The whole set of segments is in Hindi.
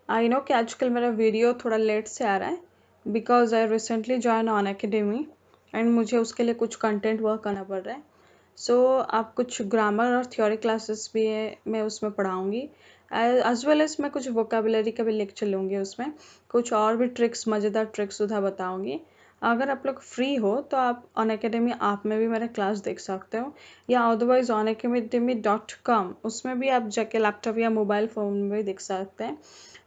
आई नो कि आजकल मेरा वीडियो थोड़ा लेट से आ रहा है because I recently join on academy and मुझे उसके लिए कुछ कंटेंट वर्क करना पड़ रहा है। सो आप कुछ ग्रामर और थ्योरी क्लासेस भी है मैं उसमें पढ़ाऊँगी, एज वेल एज मैं कुछ वोकेबलरी का भी लेक्चर लूँगी उसमें, कुछ और भी ट्रिक्स, मज़ेदार ट्रिक्स उधर बताऊँगी। अगर आप लोग फ्री हो तो आप ऑन अकेडमी आप में भी मेरा क्लास देख सकते हो, या अदरवाइज onacademy.com उसमें भी आप जाके लैपटॉप या मोबाइल फ़ोन में भी देख सकते हैं।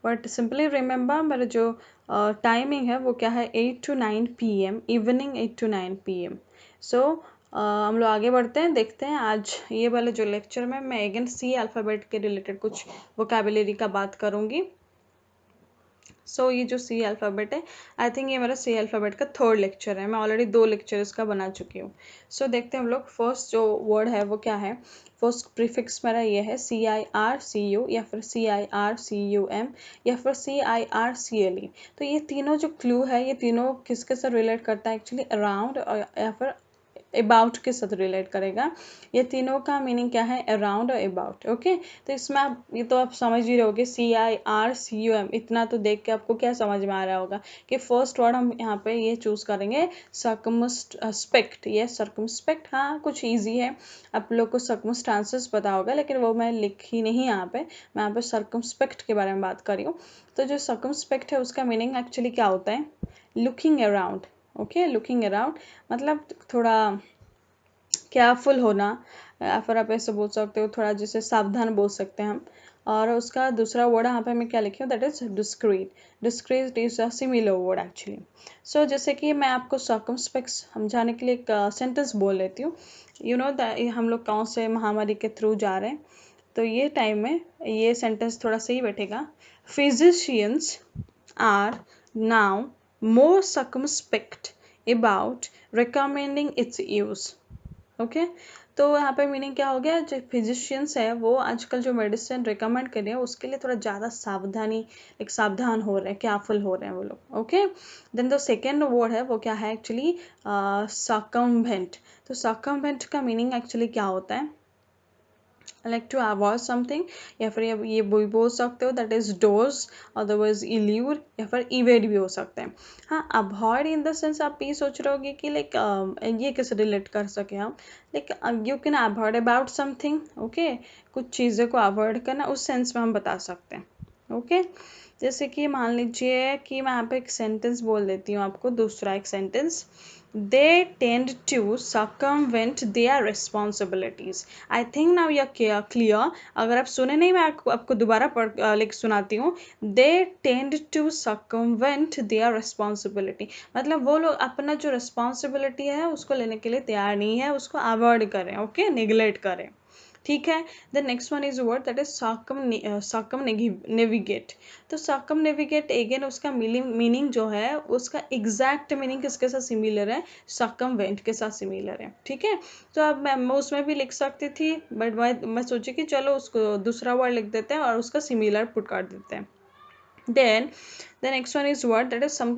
बट सिंपली रिमेंबर मेरा जो टाइमिंग है वो क्या है, 8 to 9 PM evening, 8 to 9 PM। सो हम लोग आगे बढ़ते हैं, देखते हैं आज ये वाले जो लेक्चर में मैं अगेन सी अल्फ़ाबेट के रिलेटेड कुछ वोकेबलरी का बात करूँगी। सो ये जो सी अल्फ़ाबेट है, आई थिंक ये मेरा सी अल्फ़ाबेट का थर्ड लेक्चर है, मैं ऑलरेडी 2 लेक्चर इसका बना चुकी हूँ। सो देखते हैं हम लोग फर्स्ट जो वर्ड है वो क्या है। फर्स्ट प्रीफिक्स मेरा ये है CIRCU, या फिर CIRCUM, या फिर CIRCLE। तो ये तीनों जो क्लू है, ये तीनों किसके साथ रिलेट करता है एक्चुअली, अराउंड या फिर अबाउट के साथ रिलेट करेगा। ये तीनों का मीनिंग क्या है, अराउंड और अबाउट। ओके, तो इसमें आप ये तो आप समझ ही रहोगे, CIRCUM, इतना तो देख के आपको क्या समझ में आ रहा होगा कि फर्स्ट वर्ड हम यहाँ पे ये चूज करेंगे सर्कमस्पेक्ट। ये सर्कमस्पेक्ट, हाँ कुछ ईजी है, आप लोग को सर्कमस्टांसेस पता होगा लेकिन वो मैं लिखी नहीं यहाँ पे, मैं यहाँ पे सर्कमस्पेक्ट के बारे में बात कर रही हूँ। तो जो सर्कमस्पेक्ट है उसका मीनिंग एक्चुअली क्या होता है, looking around. Okay, looking around मतलब थोड़ा केयरफुल होना, या फिर आप ऐसे बोल सकते हो थोड़ा जैसे सावधान बोल सकते हैं हम। और उसका दूसरा वर्ड यहाँ पे मैं क्या लिखी हूँ, that is discreet. Discreet is a similar word actually. So जैसे कि मैं आपको सर्कमस्पेक्ट समझाने के लिए एक सेंटेंस बोल लेती हूँ। यू नो हम लोग कौन से महामारी के थ्रू जा रहे हैं, तो ये टाइम में ये सेंटेंस थोड़ा सही बैठेगा। Physicians are now more circumspect about recommending its use। Okay, तो यहाँ पे मीनिंग क्या हो गया, जो फिजिशियंस है वो आजकल जो मेडिसिन रिकमेंड कर रहे हैं उसके लिए थोड़ा ज़्यादा सावधानी, एक सावधान हो रहे हैं, केयरफुल हो रहे हैं वो लोग। Okay, then the second word है वो क्या है एक्चुअली, सर्कमवेंट। तो सर्कमवेंट का मीनिंग एक्चुअली क्या होता है, लाइक टू अवॉइड समथिंग, या फिर ये भी बोल सकते हो दैट इज डोज, अदरवाइज इल्यूर, या फिर इवेड भी हो सकते हैं। हाँ, अवॉइड इन द सेंस आप ये सोच रहे होगे कि लाइक ये कैसे रिलेट कर सके हम, like you can avoid about something. Okay, कुछ चीज़ों को अवॉइड करना, उस सेंस में हम बता सकते हैं। ओके, जैसे कि मान लीजिए कि मैं यहाँ पे एक सेंटेंस बोल देती हूँ आपको, दूसरा एक sentence, they tend to circumvent their responsibilities। I think now you're clear। अगर आप सुने नहीं, मैं आपको दोबारा लिख सुनाती हूँ। they tend to circumvent their responsibility मतलब वो लोग अपना जो responsibility है उसको लेने के लिए तैयार नहीं है, उसको अवॉइड करें, ओके, नेग्लेक्ट करें। ठीक है, the next one is word that is circumnavigate. तो सर्कमनेविगेट अगेन उसका मीनिंग जो है, उसका एग्जैक्ट मीनिंग किसके साथ सिमिलर है, सर्कमवेंट के साथ सिमिलर है। ठीक है, तो अब मैं उसमें भी लिख सकती थी, बट मैं सोची कि चलो उसको दूसरा वर्ड लिख देते हैं और उसका सिमिलर पुट कर देते हैं। Then the next one is word that is some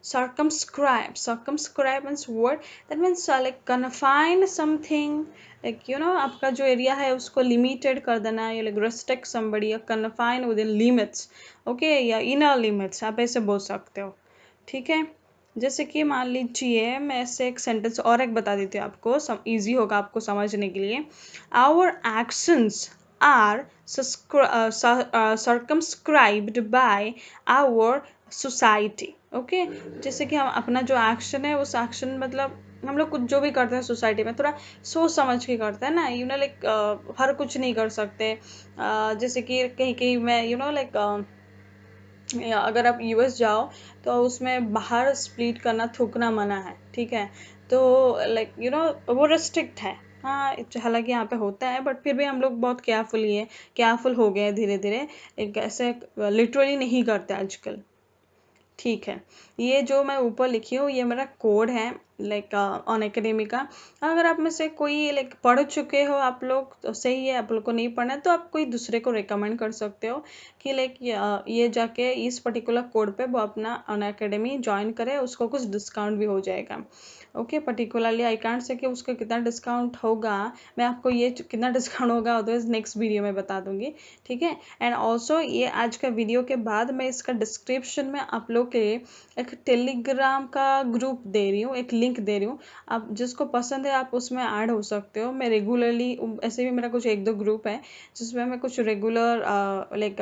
circumscribe. Circumscribe means word that means like confine something, like you know आपका जो एरिया है उसको लिमिटेड कर देना, या like restrict somebody, या confine within limits। okay, या inner limits आप ऐसे बोल सकते हो। ठीक है, जैसे कि मान लीजिए मैं ऐसे एक सेंटेंस और एक बता देती हूँ आपको, इजी होगा आपको समझने के लिए। Our actions are circumscribed by our society। Okay, जैसे कि हम अपना जो एक्शन है, उस एक्शन मतलब हम लोग कुछ जो भी करते हैं सोसाइटी में थोड़ा सोच समझ के करते हैं ना, यू नो लाइक हर कुछ नहीं कर सकते। जैसे कि कहीं कहीं मैं यू नो लाइक अगर आप यूएस जाओ तो उसमें बाहर स्प्लिट करना, थूकना मना है। ठीक है, तो लाइक यू नो वो रेस्ट्रिक्ट है। हाँ, हालांकि यहाँ पे होता है बट फिर भी हम लोग बहुत केयरफुल हो गए धीरे धीरे, एक ऐसे लिटरली नहीं करते आजकल। ठीक है, ये जो मैं ऊपर लिखी हूँ ये मेरा कोड है, लाइक ऑन एकेडमी का। अगर आप में से कोई लाइक पढ़ चुके हो आप लोग तो सही है, आप लोग को नहीं पढ़ना है तो आप कोई दूसरे को रिकमेंड कर सकते हो कि लाइक ये जाके इस पर्टिकुलर कोड पे वो अपना ऑन एकेडमी ज्वाइन करे, उसको कुछ डिस्काउंट भी हो जाएगा। Okay, particularly I can't say कि उसका कितना डिस्काउंट होगा, मैं आपको ये कितना डिस्काउंट होगा अदरवाइज नेक्स्ट वीडियो में बता दूंगी, ठीक है। एंड ऑल्सो ये आज का वीडियो के बाद मैं इसका डिस्क्रिप्शन में आप लोग के लिए एक टेलीग्राम का ग्रुप दे रही हूँ, एक लिंक दे रही हूँ, आप जिसको पसंद है आप उसमें ऐड हो सकते हो। मैं रेगुलरली, ऐसे भी मेरा कुछ एक दो ग्रुप है जिसमें मैं कुछ रेगुलर लाइक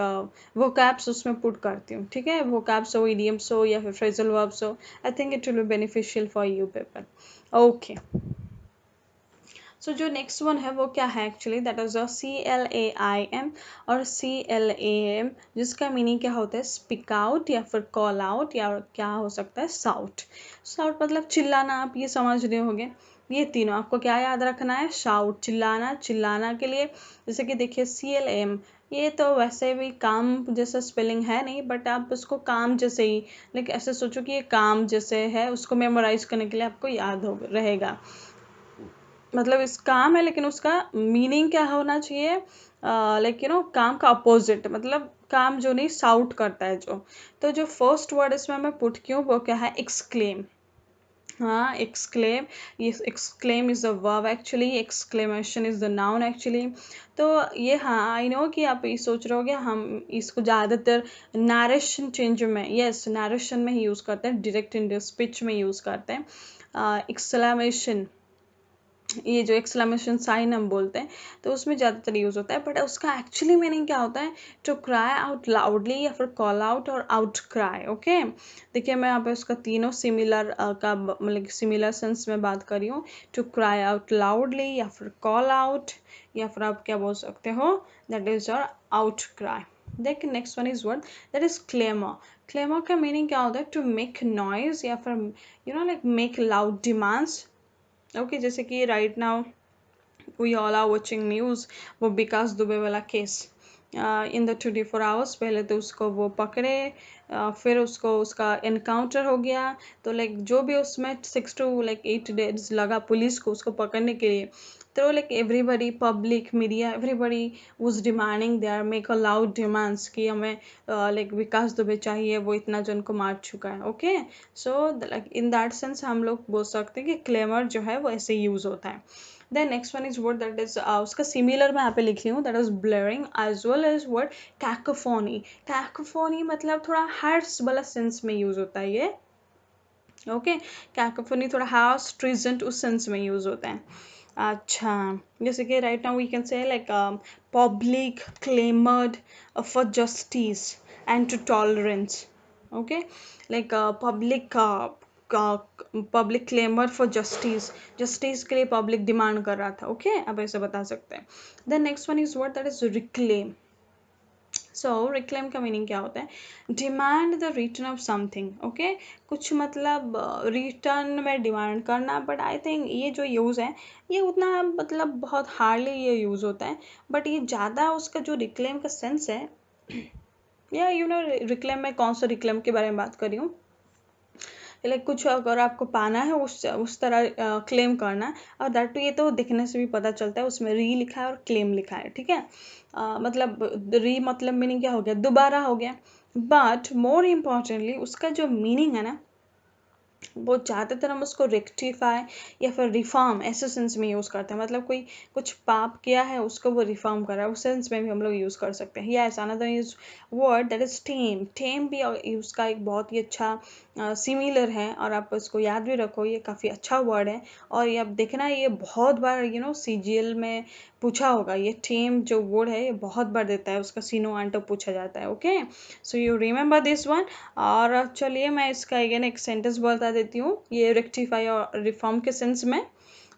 वोकैब्स उसमें पुट करती हूँ, ठीक है। वोकैब्स हो, इडियम्स हो या फिर फ्रेजल वर्ब्स हो, I think it will be beneficial for you people. Okay, so जो नेक्स्ट वन है वो क्या है एक्चुअली, दैट इज CLAIM और CLAM, जिसका मीनिंग क्या होता है, स्पीक आउट या फिर कॉल आउट या क्या हो सकता है, साउट। साउट मतलब चिल्लाना, आप ये समझ रहे होंगे। ये तीनों आपको क्या याद रखना है, शाउट चिल्लाना, चिल्लाना के लिए जैसे कि देखिए CLAM, ये तो वैसे भी काम जैसा स्पेलिंग है नहीं, बट आप उसको काम जैसे ही लाइक ऐसे सोचो कि ये काम जैसे है, उसको मेमोराइज करने के लिए आपको याद हो रहेगा। मतलब इस काम है लेकिन उसका मीनिंग क्या होना चाहिए, लाइक काम का अपोजिट, मतलब काम जो नहीं साउट करता है जो। तो जो फर्स्ट वर्ड इसमें मैं पुट क्यों, वो क्या है, एक्सक्लेम। हाँ, एक्सक्लेम, ये exclaim is the verb actually, exclamation is the noun actually. तो ये, हाँ आई नो कि आप ये सोच रहे होगे हम इसको ज़्यादातर नरेशन चेंज में, यस नरेशन में ही यूज़ करते हैं, डायरेक्ट इन स्पीच में यूज़ करते हैं। एक्सक्लेमेशन, ये जो एक्सक्लेमेशन साइन हम बोलते हैं तो उसमें ज़्यादातर यूज़ होता है, बट उसका एक्चुअली मीनिंग क्या होता है, टू क्राई आउट लाउडली या फिर कॉल आउट और आउट क्राई। ओके, देखिए मैं यहाँ पे उसका तीनों सिमिलर का मतलब सिमिलर सेंस में बात कर रही हूँ, टू क्राई आउट लाउडली या फिर कॉल आउट या फिर आप क्या बोल सकते हो, that is your outcry. देखिए next one is word that is clamour. Clamour का मीनिंग क्या होता है, टू मेक नॉइज या फिर like make loud demands. Okay, जैसे कि right now we all are watching news, वो विकास दुबे वाला केस, इन द 24 आवर्स पहले तो उसको वो पकड़े, फिर उसको उसका इनकाउंटर हो गया, तो लाइक जो भी उसमें 6 to 8 days लगा पुलिस को उसको पकड़ने के लिए। तो like everybody, public, media, everybody was demanding, they are make a loud demands कि हमें लाइक विकास दुबे चाहिए, वो इतना जन को मार चुका है। Okay, so like in that sense हम लोग बोल सकते हैं कि क्लेमर जो है वो ऐसे यूज़ होता है। Then next one is word that is उसका सिमिलर मैं यहाँ पे लिख रही हूँ, that is blurring as well as word cacophony. Cacophony मतलब थोड़ा हार्श वाला सेंस में यूज होता है ये। ओके, कैकोफोनी थोड़ा हार्श स्ट्रीजेंट उस सेंस में यूज होता है। अच्छा, जैसे कि right now we can say like public clamoured for justice and to tolerance. Okay, like public clamour for justice, justice के लिए पब्लिक डिमांड कर रहा था। ओके, अब ऐसे बता सकते हैं। Then next one is word that is reclaim. So reclaim का मीनिंग क्या होता है, demand the return of something. Okay, कुछ मतलब रिटर्न में डिमांड करना, बट आई थिंक ये जो यूज़ है ये उतना मतलब बहुत हार्डली ये यूज़ होता है, बट ये ज़्यादा उसका जो रिक्लेम का सेंस है, या रिक्लेम में कौन सा रिक्लेम के बारे में बात कर रही हूँ, लाइक कुछ अगर आपको पाना है उस तरह क्लेम करना है, और दैट टू ये तो दिखने से भी पता चलता है, उसमें री लिखा है और क्लेम लिखा है, ठीक है। मतलब री मतलब मीनिंग क्या हो गया, दोबारा हो गया, बट मोर इम्पॉर्टेंटली उसका जो मीनिंग है ना, वो ज़्यादातर हम उसको रेक्टिफाई या फिर रिफॉर्म ऐसे सेंस में यूज़ करते हैं, मतलब कोई कुछ पाप किया है उसको वो रिफॉर्म कर रहा है, उस सेंस में भी हम लोग यूज़ कर सकते हैं। Yes, another is word that is tame. Tame भी उसका एक बहुत ही अच्छा सिमिलर है, और आप उसको याद भी रखो, ये काफ़ी अच्छा वर्ड है। और ये आप देखना, ये बहुत बार CGL में पूछा होगा, ये टेम जो वर्ड है ये बहुत बार देता है, उसका सीनो आंटो पूछा जाता है। Okay, so you remember this one. और चलिए मैं इसका अगेन एक सेंटेंस बता देती हूँ, ये रेक्टिफाई और रिफॉर्म के सेंस में।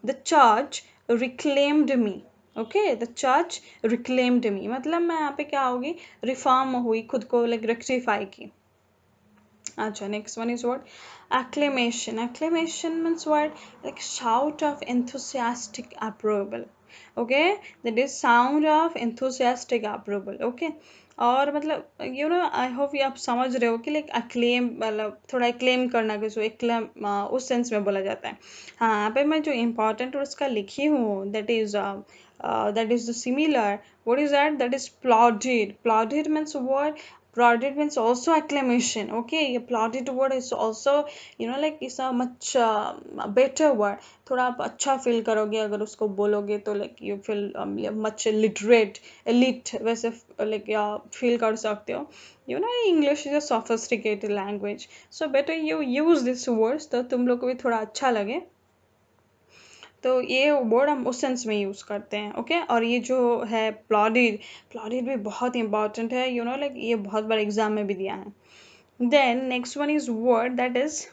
The church reclaimed me. Okay, the church reclaimed me मतलब मैं यहाँ पे क्या होगी, रिफॉर्म हुई, खुद को लाइक रेक्टिफाई की। अच्छा, next one is word acclamation. Acclamation means what, like shout of enthusiastic approval. Okay, that is sound of enthusiastic approval. Okay, और मतलब आई होप ये आप समझ रहे हो कि लाइक अक्लेम मतलब थोड़ा एक्लेम करना किसी एक्लेम उस सेंस में बोला जाता है। हाँ, यहाँ पे मैं जो इम्पोर्टेंट उसका लिखी हूँ that is the similar. What is that? That is plaudit. Plaudit means what? Plaudit means also acclamation. Okay, a plaudit word is also like it's a much better word. थोड़ा आप अच्छा फील करोगे अगर उसको बोलोगे तो like you feel much literate elite वैसे लाइक फील कर सकते हो। English is a sophisticated language, so better you use this words तो तुम लोग को भी थोड़ा अच्छा लगे। तो ये वर्ड हम उस सेंस में यूज़ करते हैं। ओके, और ये जो है प्लॉडिड, प्लॉडिड भी बहुत इंपॉर्टेंट है। लाइक ये बहुत बार एग्जाम में भी दिया है। Then next one is word that is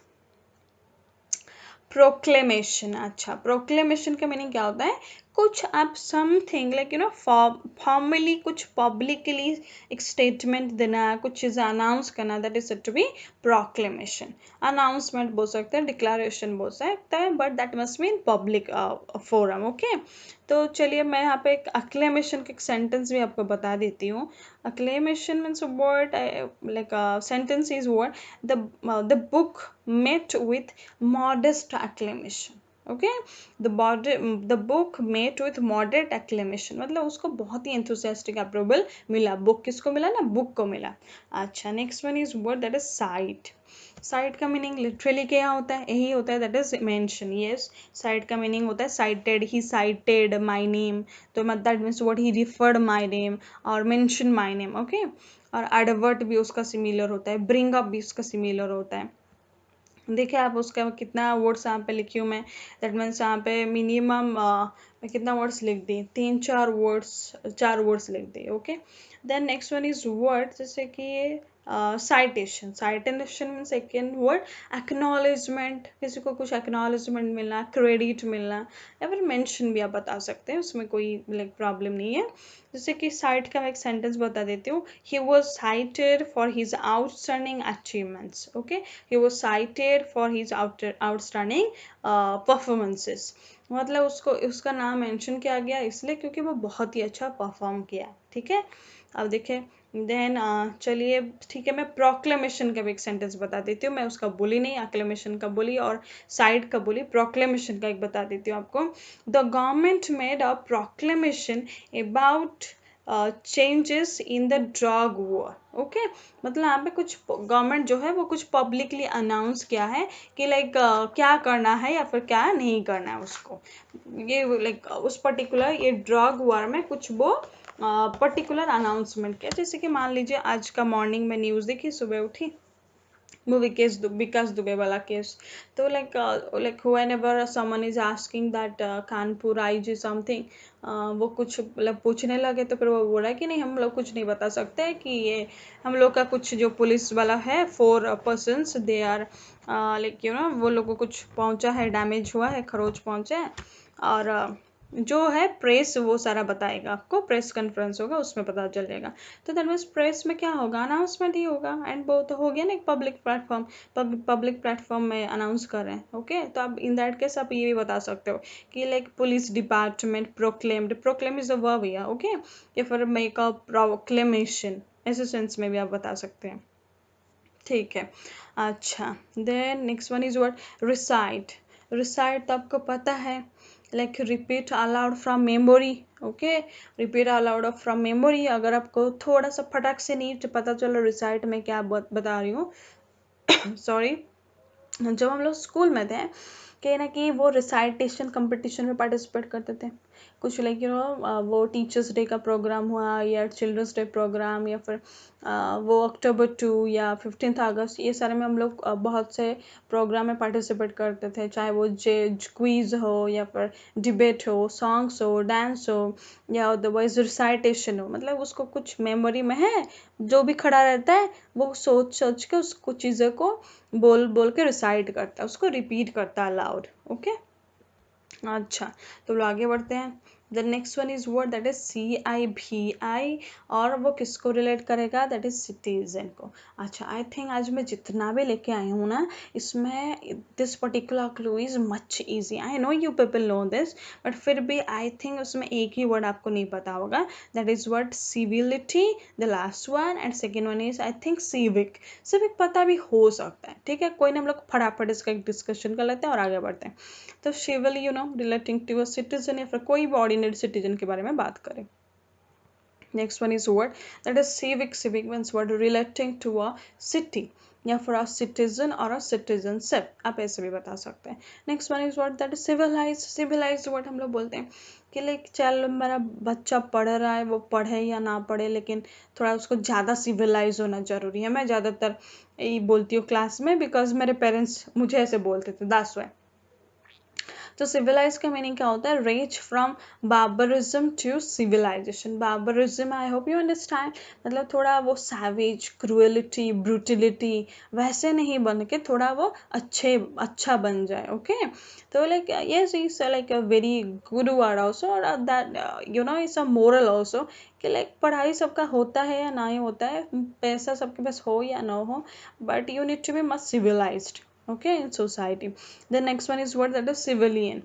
proclamation. अच्छा, प्रोक्लेमेशन का मीनिंग क्या होता है? कुछ आप समथिंग लाइक फॉर्मली कुछ पब्लिकली एक स्टेटमेंट देना, कुछ चीज़ें अनाउंस करना, that is said to be proclamation. Announcement बोल सकते हैं, डिक्लेरेशन बोल सकते हैं, but that must mean public forum. Okay, तो चलिए मैं यहाँ पे एक अक्लेमेशन का एक सेंटेंस भी आपको बता देती हूँ। Acclamation means word like sentence is word the book met with modest acclamation. Okay, the book met with moderate acclamation, मतलब उसको बहुत ही enthusiastic अप्रूवल मिला। बुक किसको मिला ना, बुक को मिला। अच्छा, next one is word that is cite. Cite का मीनिंग लिटरली क्या होता है? यही होता है, that is mention. Yes, cite का मीनिंग होता है cited, he cited my name, तो that means what he referred my name और मेंशन माय नेम। ओके, और एडवर्ट भी उसका सिमिलर होता है, ब्रिंग अप भी उसका सिमिलर होता है। देखिए आप उसका कितना वर्ड्स यहाँ पे लिखी हूँ मैं, दैट मीन्स यहाँ पे मिनिमम मैं कितना वर्ड्स लिख दी, 4 वर्ड्स लिख दी। Okay, then next one is word जैसे कि citation. Citation mean second word acknowledgement, किसी को कुछ एक्नॉलेजमेंट मिलना, क्रेडिट मिलना, या फिर मेंशन भी आप बता सकते हैं, उसमें कोई लाइक प्रॉब्लम नहीं है। जैसे कि साइट का मैं एक सेंटेंस बता देती हूँ, he was cited for his outstanding achievements. Okay, he was cited for his outstanding performances, मतलब उसको उसका नाम मेंशन किया गया इसलिए क्योंकि वो बहुत ही अच्छा परफॉर्म किया। ठीक है, अब देखिए देन चलिए ठीक है, मैं प्रोक्लेमेशन का भी एक सेंटेंस बता देती हूँ। मैं उसका बोली नहीं, एक्लेमेशन का बोली और साइड का बोली, प्रोक्लेमेशन का एक बता देती हूँ आपको। The government made a proclamation about changes in the drug war. Okay, मतलब यहाँ पे कुछ गवर्नमेंट जो है वो कुछ पब्लिकली अनाउंस किया है कि लाइक क्या करना है या फिर क्या नहीं करना है उसको। ये लाइक उस पर्टिकुलर ये ड्रग वॉर में कुछ वो पर्टिकुलर अनाउंसमेंट किया। जैसे कि मान लीजिए आज का मॉर्निंग में न्यूज़ देखी, सुबह उठी वो विकास दुबे वाला केस, तो like whenever someone is asking that Kanpur IG something, वो कुछ मतलब पूछने लगे तो फिर वो बोला कि नहीं, हम लोग कुछ नहीं बता सकते कि ये हम लोग का कुछ जो पुलिस वाला है 4 पर्सन्स दे आर लाइक वो लोग को कुछ पहुंचा है, डैमेज हुआ है, खरोच पहुंचे हैं, और जो है प्रेस वो सारा बताएगा आपको, प्रेस कॉन्फ्रेंस होगा उसमें पता चलेगा। तो दैट मीन्स प्रेस में क्या होगा, अनाउंसमेंट ही होगा, एंड वो तो हो गया ना एक पब्लिक प्लेटफॉर्म, पब्लिक प्लेटफॉर्म में अनाउंस कर रहे हैं। ओके, तो आप इन दैट केस आप ये भी बता सकते हो कि like police department proclaimed, proclaim is a verb या ओके, या फिर मेक अ प्रोक्लेमेशन, ऐसे सेंस में भी आप बता सकते हैं। ठीक है, अच्छा, then next one is word recite. Recite तो आपको पता है, like repeat aloud from memory. Okay, repeat aloud from memory. अगर आपको थोड़ा सा फटाक से नहीं पता चलो रिसाइट में क्या बता रही हूँ सॉरी, जब हम लोग स्कूल में थे कहीं ना कहीं वो रिसाइटेशन कंपटीशन में पार्टिसिपेट करते थे। कुछ लाइक वो टीचर्स डे का प्रोग्राम हुआ या चिल्ड्रंस डे प्रोग्राम या फिर वो October 2 या 15th अगस्त, ये सारे में हम लोग बहुत से प्रोग्राम में पार्टिसिपेट करते थे, चाहे वो क्विज हो या फिर डिबेट हो, सॉन्ग्स हो, डांस हो, या अदरवाइज रिसाइटेशन हो। मतलब उसको कुछ मेमोरी में है, जो भी खड़ा रहता है वो सोच सोच के उसको चीज़ों को बोल बोल के रिसाइट करता है, उसको रिपीट करता है अलाउड। ओके, अच्छा, तो लोग आगे बढ़ते हैं। The next one is word that is CIVI, और वो किसको रिलेट करेगा, दैट इज सिटीजन को। अच्छा, आई थिंक आज मैं जितना भी लेके आई हूँ ना, इसमें this particular clue is much easy. I know you people know this, but फिर भी आई थिंक उसमें एक ही वर्ड आपको नहीं पता होगा, that is word civility, the last one, and second one is I think civic. Civic पता भी हो सकता है, ठीक है, कोई ना, हम लोग फटाफट इसका एक डिस्कशन कर लेते हैं और आगे बढ़ते हैं। तो civil relating to a citizen, या फिर कोई भी ऑर्डिनरी सिटीजन के बारे में बात करें। Next one is word that is civic. Civic means word relating to a city, या फिर अ सिटीजन और अ सिटीजनशिप, आप ऐसे भी बता सकते हैं। Next one is word that is civilise. Civilise word हम लोग बोलते हैं कि लाइक चल मेरा बच्चा पढ़ रहा है, वो पढ़े या ना पढ़े, लेकिन थोड़ा उसको ज़्यादा सिविलाइज होना ज़रूरी है। मैं ज़्यादातर यही बोलती हूँ क्लास में, बिकॉज मेरे पेरेंट्स मुझे ऐसे बोलते थे, दैट्स व्हाई। तो सिविलाइज का मीनिंग क्या होता है, range from barbarism to civilisation. Barbarism, I hope you understand, मतलब थोड़ा वो सैवेज, क्रूएलिटी, ब्रूटिलिटी, वैसे नहीं बन के थोड़ा वो अच्छा बन जाए। ओके, तो like yes is like a very good word also, और that it's a moral also, कि लाइक पढ़ाई सबका होता है या ना ही होता है, पैसा सबके पास हो या ना हो, but you need to be much civilised, okay, in society. The next one is what, that is civilian.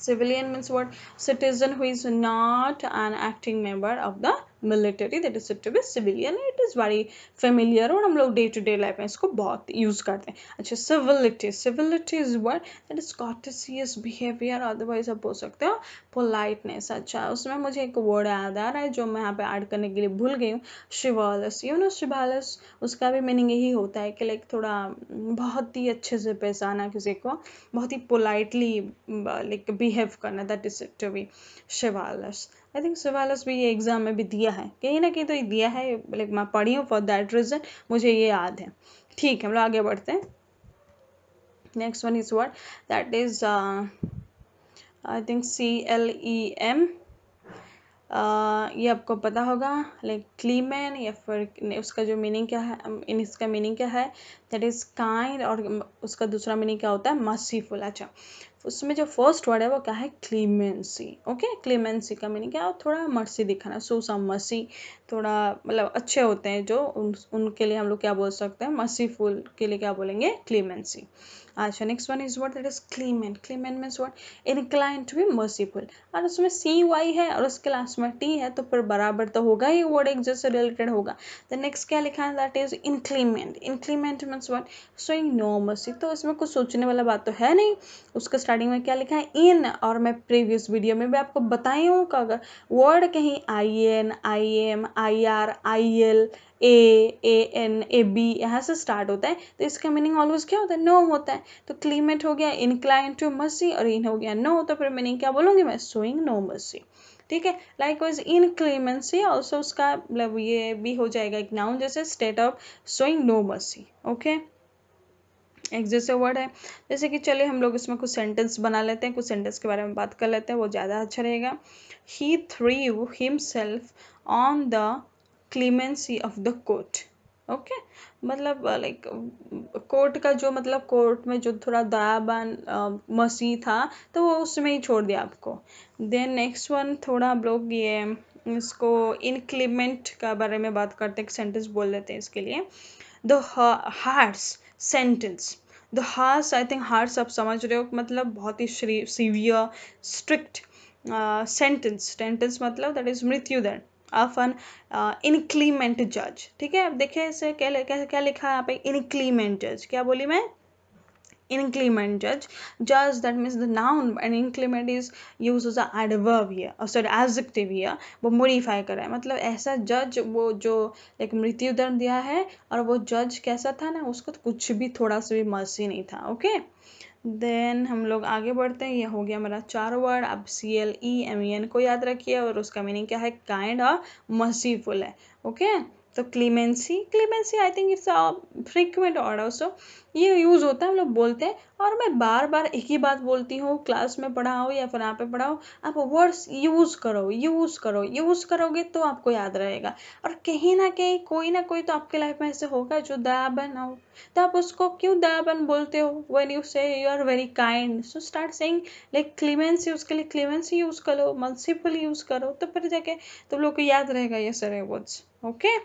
Civilian means what, citizen who is not an acting member of the military, that is said to be civilian. It is very familiar और हम लोग डे टू डे लाइफ में इसको बहुत यूज करते हैं। अच्छा, civility. Civility is what, that is courteous behavior, otherwise आप बोल सकते हो politeness. अच्छा, उसमें मुझे एक वर्ड याद आ रहा है जो मैं यहाँ पे ऐड करने के लिए भूल गई हूँ, chivalrous. chivalrous, उसका भी मीनिंग यही होता है कि लाइक थोड़ा बहुत ही अच्छे से पेश आना, किसी को बहुत ही पोलाइटली लाइक बिहेव करना, that is to be chivalrous. I think chivalrous भी ये एग्जाम में भी दिया है, कहीं ना कहीं तो ये दिया है, लाइक मैं पढ़ी हूँ, फॉर दैट रीजन मुझे ये याद है। ठीक है, हम लोग आगे बढ़ते हैं। Next one is what, that is I think CLEM। ये आपको पता होगा, लाइक क्लीमैन, या फिर उसका जो मीनिंग क्या है, इसका मीनिंग क्या है, दैट इज काइंड, और उसका दूसरा मीनिंग क्या होता है, मर्सीफुल। अच्छा, उसमें जो फर्स्ट वर्ड है वो क्या है, क्लीमेंसी। ओके, क्लीमेंसी का मीनिंग क्या है, थोड़ा मर्सी दिखाना, सो सम मर्सी, थोड़ा मतलब अच्छे होते हैं जो उनके लिए हम लोग क्या बोल सकते हैं, मर्सीफुल के लिए क्या बोलेंगे, क्लीमेंसी। अच्छा, next one is word that is clement. Clement means what, incline to be merciful, और उसमें CY है और उसके लास्ट में T है, तो फिर बराबर तो होगा ही, वर्ड एक जैसे रिलेटेड होगा। द नेक्स्ट क्या लिखा है, that is inclement. Inclement means what, showing no mercy. तो इसमें कुछ सोचने वाला बात तो है नहीं, उसका स्टार्टिंग में क्या लिखा है, इन, और मैं प्रीवियस वीडियो में भी आपको बताई हूँ कि अगर वर्ड कहीं IN, IM, IR, IL, AN, AB यहाँ से स्टार्ट होता है, तो इसका मीनिंग ऑलवेज क्या होता है, नो होता है। तो क्लीमेंट हो गया इनक्लाइन टू मर्सी, और इन हो गया नो, तो फिर मीनिंग क्या बोलूँगी मैं, शोइंग नो मर्सी। ठीक है, लाइकवाइज इनक्लेमेंसी ऑल्सो उसका मतलब ये भी हो जाएगा एक नाउन, जैसे state of showing no mercy. Okay, एक जैसे वर्ड है, जैसे कि चलिए हम लोग इसमें कुछ सेंटेंस बना लेते हैं, कुछ सेंटेंस के बारे में बात कर लेते हैं, वो ज़्यादा अच्छा रहेगा। He threw himself on the clemency of the court. Okay, मतलब लाइक कोर्ट का जो मतलब कोर्ट में जो थोड़ा दयाबान मसीह था, तो वो उसमें ही छोड़ दिया आपको। देन नेक्स्ट वन, थोड़ा हम लोग ये इसको इनक्लीमेंट का बारे में बात करते हैं, एक सेंटेंस बोल देते हैं इसके लिए। The harsh sentence. The harsh, I think harsh आप समझ रहे हो, मतलब बहुत ही सीवियर, स्ट्रिक्ट सेंटेंस। सेंटेंस मतलब दैट इज मृत्युदंड ऑफ एन इनक्लीमेंट जज। ठीक है, अब देखिए इसे क्या लिखा है यहाँ पे, इनक्लीमेंट जज। क्या बोली मैं, inclement judge that means the noun, and inclement is used as an adverb here, or sorry adjective here, वो modify करा है, मतलब ऐसा जज वो जो एक मृत्यु दंड दिया है, और वो जज कैसा था ना, उसको तो कुछ भी थोड़ा सा भी मर्सी नहीं था। ओके, देन हम लोग आगे बढ़ते हैं। ये हो गया मेरा 4 वर्ड। अब CLEMEN को याद रखिए, और उसका मीनिंग क्या है, काइंड और मर्सीफुल है। ओके, तो clemency, clemency I think it's a frequent word also, ये यूज़ होता है, हम लोग बोलते हैं। और मैं बार बार एक ही बात बोलती हूँ, क्लास में पढ़ाओ या फिर यहाँ पे पढ़ाओ, आप वर्ड्स यूज़ करो, यूज़ करो, यूज़ करोगे तो आपको याद रहेगा। और कहीं ना कहीं कोई ना कोई तो आपके लाइफ में ऐसे होगा जो दयाबन हो, तो आप उसको क्यों दयाबन बोलते हो? When you say you are very kind, so start saying like clemency, उसके लिए क्लीमेंसी यूज़ करो, मर्सीफुल यूज़ करो, तो फिर जाके तुम लोग को याद रहेगा ये सारे वर्ड्स। ओके,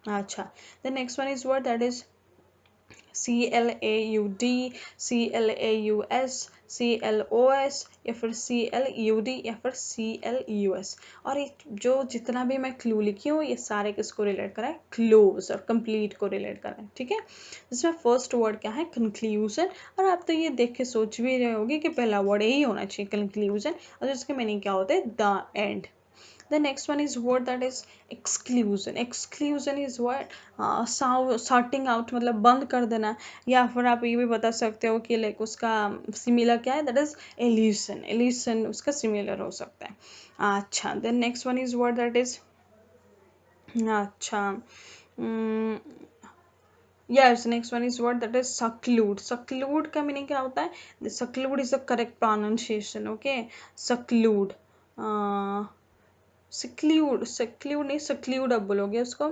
अच्छा, the next one is word that is CLAUD, CLAUS, CLOS या फिर CLUD या फिर CLUS। और ये जो जितना भी मैं क्लू लिखी हूँ ये सारे किसको रिलेट करा है? क्लोज और कंप्लीट को रिलेट करा है, ठीक है। इसमें फर्स्ट वर्ड क्या है? कंक्लूजन। और आप तो ये देख के सोच भी रहे होगे कि पहला वर्ड यही होना चाहिए, कंक्लूजन, और इसके मीनिंग क्या होता है? The end. The next one is word that is exclusion. Exclusion is what? Sorting out, मतलब बंद कर देना। या फिर आप ये भी बता सकते हो कि लाइक उसका सिमिलर क्या है? That is elision. Elision उसका सिमिलर हो सकता है। अच्छा, then next one is word that is, अच्छा, yes, next one is what? That is seclude. Seclude का मीनिंग क्या होता है? The seclude is the correct pronunciation. Okay, seclude. seclude, seclude नहीं, seclude अब बोलोगे उसको।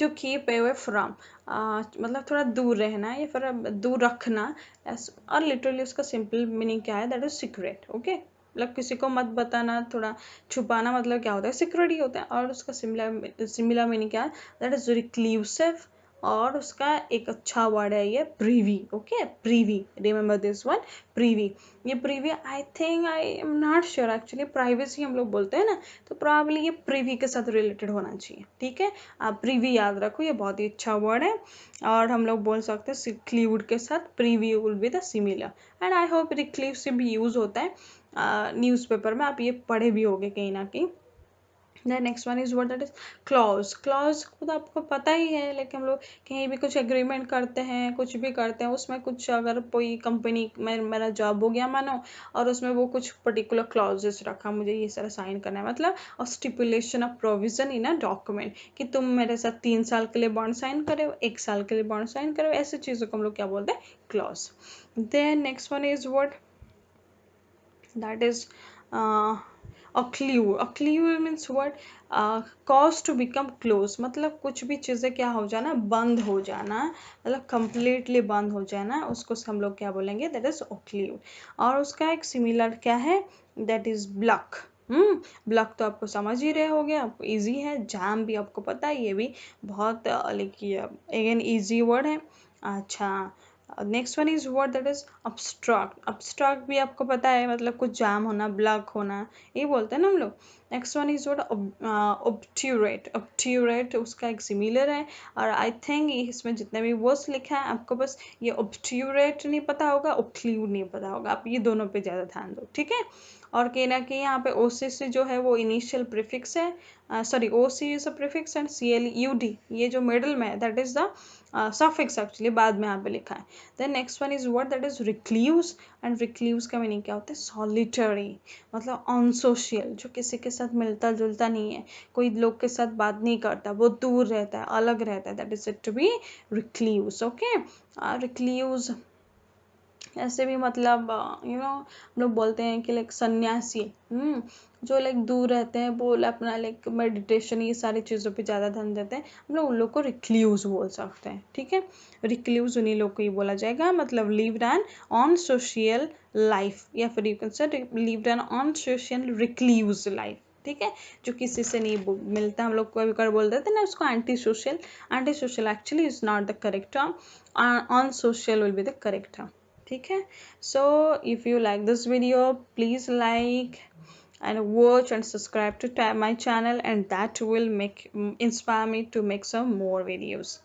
to keep away from, मतलब थोड़ा दूर रहना या फिर दूर रखना। और लिटरली उसका सिंपल मीनिंग क्या है? That is secret. ओके, मतलब किसी को मत बताना, थोड़ा छुपाना, मतलब क्या होता है? सिक्रेट ही होता है। और उसका सिमिलर सिमिलर मीनिंग क्या है? That is reclusive. और उसका एक अच्छा वर्ड है ये privy. Okay, privy, remember this one, privy. ये privy I think, I am not sure, actually privacy हम लोग बोलते हैं ना, तो प्रॉब्ली ये प्रीवी के साथ रिलेटेड होना चाहिए, ठीक है। आप प्रीवी याद रखो, ये बहुत ही अच्छा वर्ड है। और हम लोग बोल सकते हैं सिक्लूड के साथ Privi will be the similar. And I hope reclusive भी यूज होता है न्यूज़पेपर में, आप ये पढ़े भी होगे कहीं ना कहीं। The next one is word that is clause. Clause को तो आपको पता ही है, लेकिन हम लोग कहीं भी कुछ एग्रीमेंट करते हैं, कुछ भी करते हैं, उसमें कुछ अगर कोई कंपनी में मेरा जॉब हो गया मानो, और उसमें वो कुछ पर्टिकुलर क्लॉजेस रखा, मुझे ये सारा साइन करना है, मतलब और stipulation of provision in a document, कि तुम मेरे साथ 3 साल के लिए बॉन्ड साइन करे, 1 साल के लिए बॉन्ड साइन करे, ऐसी चीज़ों को हम लोग क्या बोलते हैं? Clause. Then next one is word that is occlude. Occlude means what? Cause to become close, मतलब कुछ भी चीज़ें क्या हो जाना? बंद हो जाना, मतलब completely बंद हो जाना, उसको हम लोग क्या बोलेंगे? that is occlude। और उसका एक सिमिलर क्या है? that is block। ब्लॉक तो आपको समझ ही रहे होगे, आपको इजी है। जैम भी आपको पता है, ये भी बहुत अगेन इजी वर्ड है। अच्छा, next one is word that is obstruct। obstruct भी आपको पता है, मतलब कुछ जाम होना, ब्लॉक होना, ये बोलते हैं ना हम लोग। Next one is word obturate। obturate उसका एक सिमिलर है। और आई थिंक इसमें जितने भी वर्ड्स लिखा है, आपको बस ये obturate नहीं पता होगा, occlude नहीं पता होगा, आप ये दोनों पे ज़्यादा ध्यान दो, ठीक है। और कहीं ना कहीं यहाँ पे OCC जो है वो इनिशियल प्रीफिक्स है, sorry OC is a prefix, and CLUD ये जो मिडल में है that is the suffix, actually बाद में यहाँ पे लिखा है। Then next one is word that is recluse. And recluse का मीनिंग क्या होता है? सॉलिटरी, मतलब अनसोशियल, जो किसी के साथ मिलता जुलता नहीं है, कोई लोग के साथ बात नहीं करता, वो दूर रहता है, अलग रहता है, that is it to be recluse. Okay, recluse ऐसे भी मतलब हम लोग बोलते हैं कि लाइक सन्यासी, जो लाइक दूर रहते हैं, वो अपना लाइक मेडिटेशन ये सारी चीज़ों पे ज़्यादा ध्यान देते हैं, हम लोग उन लोग को रिक्ल्यूज बोल सकते हैं, ठीक है। रिक्ल्यूज उन्हीं लोग को ही बोला जाएगा, मतलब lived an unsocial life, या फिर you can say lived an unsocial recluse life, ठीक है। जो किसी से नहीं मिलता, हम लोग कभी कभी बोल देते हैं ना उसको anti social. Anti social actually is not the correct term, on social will be the correct term, ठीक है। So if you like this video, please like and watch and subscribe to my channel, and that will make inspire me to make some more videos.